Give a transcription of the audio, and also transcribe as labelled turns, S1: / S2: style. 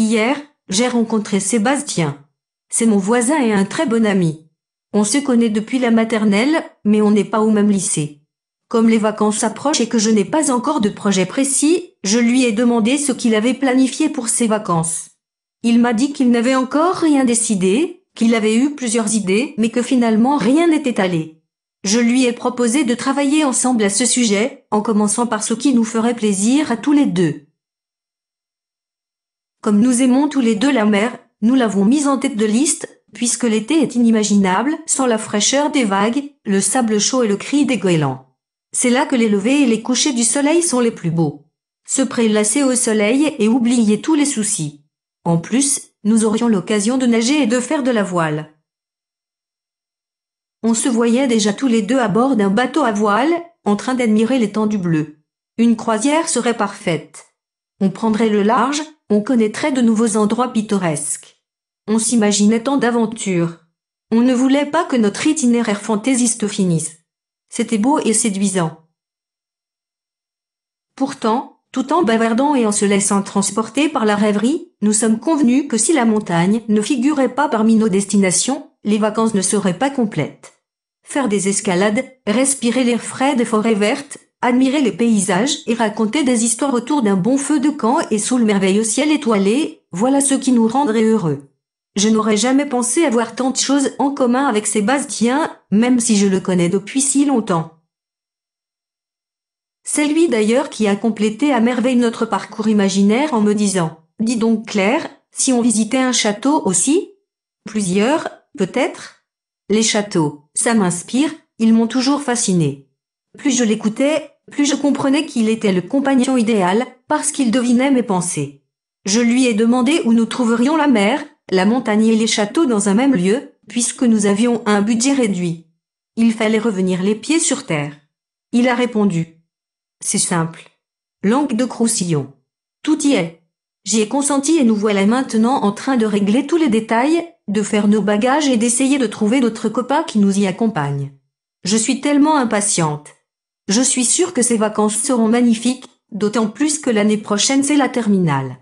S1: Hier, j'ai rencontré Sébastien. C'est mon voisin et un très bon ami. On se connaît depuis la maternelle, mais on n'est pas au même lycée. Comme les vacances approchent et que je n'ai pas encore de projet précis, je lui ai demandé ce qu'il avait planifié pour ses vacances. Il m'a dit qu'il n'avait encore rien décidé, qu'il avait eu plusieurs idées, mais que finalement rien n'était allé. Je lui ai proposé de travailler ensemble à ce sujet, en commençant par ce qui nous ferait plaisir à tous les deux. Comme nous aimons tous les deux la mer, nous l'avons mise en tête de liste, puisque l'été est inimaginable, sans la fraîcheur des vagues, le sable chaud et le cri des goélands. C'est là que les levers et les couchers du soleil sont les plus beaux. Se prélasser au soleil et oublier tous les soucis. En plus, nous aurions l'occasion de nager et de faire de la voile. On se voyait déjà tous les deux à bord d'un bateau à voile, en train d'admirer l'étendue bleue. Une croisière serait parfaite. On prendrait le large, on connaîtrait de nouveaux endroits pittoresques. On s'imaginait tant d'aventures. On ne voulait pas que notre itinéraire fantaisiste finisse. C'était beau et séduisant. Pourtant, tout en bavardant et en se laissant transporter par la rêverie, nous sommes convenus que si la montagne ne figurait pas parmi nos destinations, les vacances ne seraient pas complètes. Faire des escalades, respirer l'air frais des forêts vertes, admirer les paysages et raconter des histoires autour d'un bon feu de camp et sous le merveilleux ciel étoilé, voilà ce qui nous rendrait heureux. Je n'aurais jamais pensé avoir tant de choses en commun avec Sébastien, même si je le connais depuis si longtemps. C'est lui d'ailleurs qui a complété à merveille notre parcours imaginaire en me disant « Dis donc Claire, si on visitait un château aussi ? Plusieurs, peut-être ? Les châteaux, ça m'inspire, ils m'ont toujours fasciné. » Plus je l'écoutais, plus je comprenais qu'il était le compagnon idéal, parce qu'il devinait mes pensées. Je lui ai demandé où nous trouverions la mer, la montagne et les châteaux dans un même lieu, puisque nous avions un budget réduit. Il fallait revenir les pieds sur terre. Il a répondu. C'est simple. Langue de Roussillon. Tout y est. J'y ai consenti et nous voilà maintenant en train de régler tous les détails, de faire nos bagages et d'essayer de trouver d'autres copains qui nous y accompagnent. Je suis tellement impatiente. Je suis sûre que ces vacances seront magnifiques, d'autant plus que l'année prochaine c'est la terminale.